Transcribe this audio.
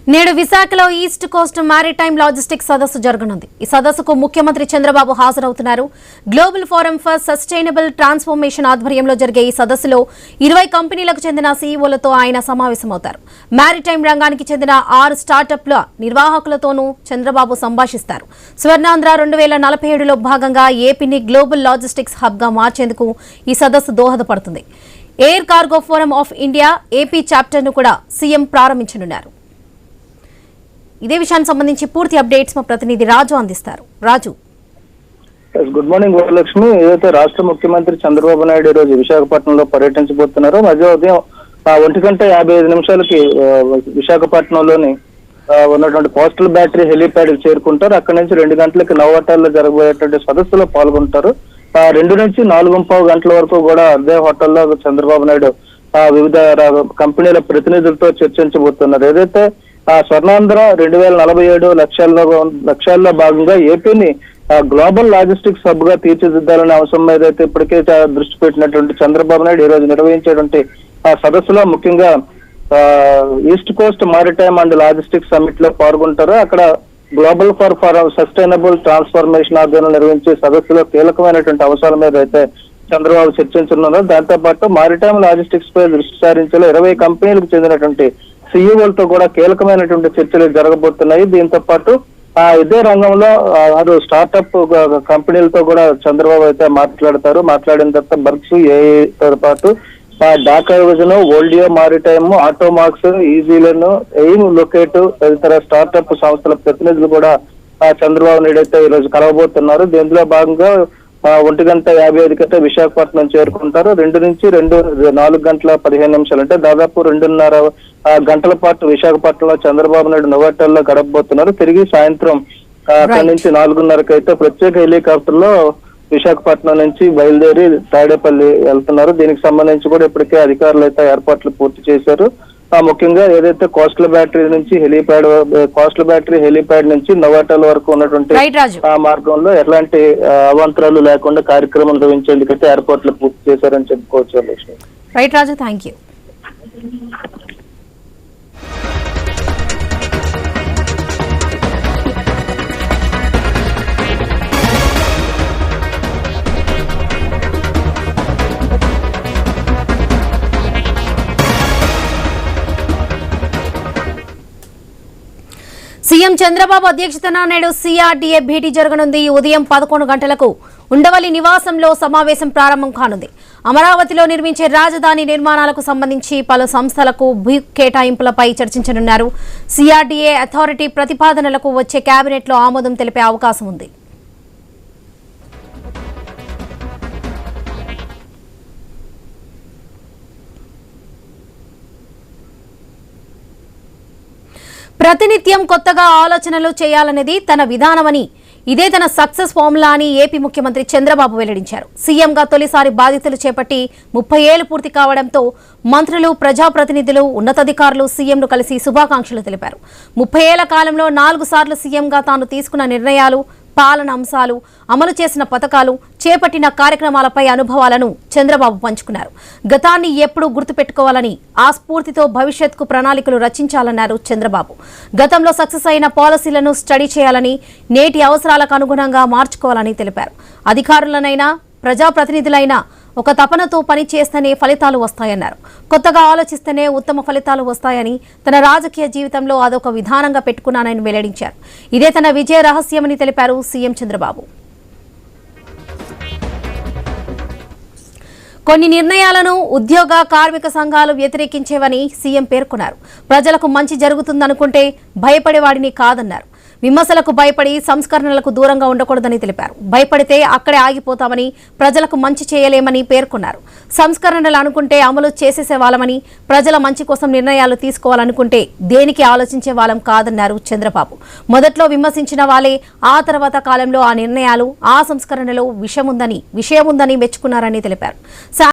నేడు విశాఖలో east Coast maritime logistics సదస్సు జరగనుంది. ఈ సదస్సుకు ముఖ్యమంత్రి చంద్రబాబు హాజరవుతున్నారు. Global forum for sustainable transformation ఆధ్వర్యంలో జరిగే ఈ సదస్సులో 20 కంపెనీలకు చెందిన సీఈఓలతో ఆయన సమావేశమవుతారు. మారిటైమ్ రంగానికి చెందిన 6 స్టార్టప్ల నిర్వాహకులతోనూ చంద్రబాబు సంభాషిస్తారు. స్వర్ణాంధ్ర 2047లో భాగంగా ఏపీని గ్లోబల్ లాజిస్టిక్స్ హబ్గా మార్చేందుకు ఈ సదస్సు దోహదపడుతుంది. Air cargo forum of India AP చాప్టర్ను కూడా సీఎం ప్రారంభించనున్నారు. ఇదే విషయానికి సంబంధించి పూర్తి అప్డేట్స్ మా ప్రతినిధి రాజు అందిస్తారు. రాజు, గుడ్ మార్నింగ్ వరలక్ష్మి. ఏదైతే రాష్ట్ర ముఖ్యమంత్రి చంద్రబాబు నాయుడు ఈ రోజు విశాఖపట్నంలో పర్యటించబోతున్నారో మధ్య ఉదయం 1:55 విశాఖపట్నంలోని ఉన్నటువంటి పోస్టల్ బ్యాటరీ హెలీప్యాడ్ కి చేరుకుంటారు. అక్కడి నుంచి 2 గంటలకి నవోటల్లో జరగబోయేటువంటి సదస్సులో పాల్గొంటారు. 2 నుంచి 4:15 గంటల వరకు కూడా అదే హోటల్లో చంద్రబాబు నాయుడు వివిధ కంపెనీల ప్రతినిధులతో చర్చించబోతున్నారు. ఏదైతే స్వర్ణాంధ్ర 2047 లక్ష్యాల్లో భాగంగా ఏపీని గ్లోబల్ లాజిస్టిక్స్ హబ్ గా తీర్చిదిద్దాలనే అంశం మీద అయితే ఇప్పటికే దృష్టి పెట్టినటువంటి చంద్రబాబు నాయుడు ఈ రోజు నిర్వహించేటువంటి సదస్సులో ముఖ్యంగా east Coast maritime and logistics summit లో పాల్గొంటారు. అక్కడ గ్లోబల్ ఫర్ సస్టైనబుల్ ట్రాన్స్ఫర్మేషన్ ఆధ్వర్యంలో నిర్వహించే సదస్సులో కీలకమైనటువంటి అంశాల మీద అయితే చంద్రబాబు చర్చించనున్నారు. దాంతో పాటు మారిటైమ్ లాజిస్టిక్స్ పై దృష్టి సారించేలా 20 కంపెనీలకు చెందినటువంటి సీఈఓలతో కూడా కీలకమైనటువంటి చర్చలు జరగబోతున్నాయి. దీంతో పాటు ఇదే రంగంలో 6 స్టార్టప్ కంపెనీలతో కూడా చంద్రబాబు అయితే మాట్లాడతారు. మాట్లాడిన తర్వాత బర్క్స్ ఏఐతో పాటు డాకా విజన్, ఓల్డియో మారిటైమ్, ఆటోమాక్స్, ఈజీలన్, ఎయిమ్ లొకేట్ తదితర స్టార్టప్ సంస్థల ప్రతినిధులు కూడా చంద్రబాబు నాయుడు అయితే ఈ రోజు కలవబోతున్నారు. దీంట్లో భాగంగా 1:55 విశాఖపట్నం చేరుకుంటారు. 2 నుంచి 4:15 అంటే దాదాపు 2:30 గంటల పాటు విశాఖపట్నంలో చంద్రబాబు నాయుడు నోవాటెల్లో గడపబోతున్నారు. తిరిగి సాయంత్రం అక్కడి నుంచి 4:30కి అయితే ప్రత్యేక హెలికాప్టర్ లో విశాఖపట్నం నుంచి బయలుదేరి తాడేపల్లి వెళ్తున్నారు. దీనికి సంబంధించి కూడా ఇప్పటికే అధికారులు అయితే ఏర్పాట్లు పూర్తి చేశారు. ముఖ్యంగా ఏదైతే కోస్టల్ బ్యాటరీ హెలీప్యాడ్ నుంచి నోవాటెల్ వరకు ఉన్నటువంటి ఆ మార్గంలో ఎలాంటి అవాంతరాలు లేకుండా కార్యక్రమం నిర్వహించేందుకైతే ఏర్పాట్లు పూర్తి చేశారని చెప్పుకోవచ్చు. Lakshmi, right Raju, thank you. CM Chandrababu అధ్యక్షతన నేడు సిఆర్డీఏ భేటీ జరగనుంది. ఉదయం 11 గంటలకు ఉండవల్లి నివాసంలో సమావేశం ప్రారంభం కానుంది. అమరావతిలో నిర్మించే రాజధాని నిర్మాణాలకు సంబంధించి పలు సంస్థలకు భూ కేటాయింపులపై చర్చించనున్నారు. సిఆర్డీఏ అథారిటీ ప్రతిపాదనలకు వచ్చే కేబినెట్లో ఆమోదం తెలిపే అవకాశం ఉంది. ప్రతినిత్యం కొత్తగా ఆలోచనలు చేయాలనేది తన విధానమని, ఇదే తన సక్సెస్ ఫార్ములా అని ఏపీ ముఖ్యమంత్రి చంద్రబాబు వెల్లడించారు. సీఎంగా తొలిసారి బాధ్యతలు చేపట్టి 30 ఏళ్లు పూర్తి కావడంతో మంత్రులు, ప్రజాప్రతినిధులు, ఉన్నతాధికారులు సీఎంను కలిసి శుభాకాంక్షలు తెలిపారు. 30 ఏళ్ల కాలంలో 4 సార్లు సీఎంగా తాను తీసుకున్న నిర్ణయాలు, పాలన అంశాలు, అమలు చేసిన పథకాలు, చేపట్టిన కార్యక్రమాలపై అనుభవాలను చంద్రబాబు పంచుకున్నారు. గతాన్ని ఎప్పుడూ గుర్తుపెట్టుకోవాలని, ఆ స్ఫూర్తితో భవిష్యత్కు ప్రణాళికలు రచించాలన్నారు చంద్రబాబు. గతంలో సక్సెస్ అయిన పాలసీలను స్టడీ చేయాలని, నేటి అవసరాలకు అనుగుణంగా మార్చుకోవాలని తెలిపారు. అధికారులనైనా ప్రజాప్రతినిధులైనా ఒక తపనతో పని చేస్తేనే ఫలితాలు వస్తాయన్నారు. కొత్తగా ఆలోచిస్తేనే ఉత్తమ ఫలితాలు వస్తాయని, తన రాజకీయ జీవితంలో అదొక విధానంగా పెట్టుకున్నానని వెల్లడించారు. ఇదే తన విజయ రహస్యమని తెలిపారు సీఎం చంద్రబాబు. కొన్ని నిర్ణయాలను ఉద్యోగ, కార్మిక సంఘాలు వ్యతిరేకించేవని సీఎం పేర్కొన్నారు. ప్రజలకు మంచి జరుగుతుందనుకుంటే భయపడేవాడిని కాదన్నారు. విమర్శలకు భయపడి సంస్కరణలకు దూరంగా ఉండకూడదని తెలిపారు. భయపడితే అక్కడే ఆగిపోతామని, ప్రజలకు మంచి చేయలేమని పేర్కొన్నారు. సంస్కరణలు అనుకుంటే అమలు చేసేసేవాళ్ళమని, ప్రజల మంచి కోసం నిర్ణయాలు తీసుకోవాలనుకుంటే దేనికి ఆలోచించే వాళ్ళం కాదన్నారు చంద్రబాబు. మొదట్లో విమర్శించిన వాళ్ళే ఆ తర్వాత కాలంలో ఆ నిర్ణయాలు, ఆ సంస్కరణలో విషయముందని మెచ్చుకున్నారని తెలిపారు.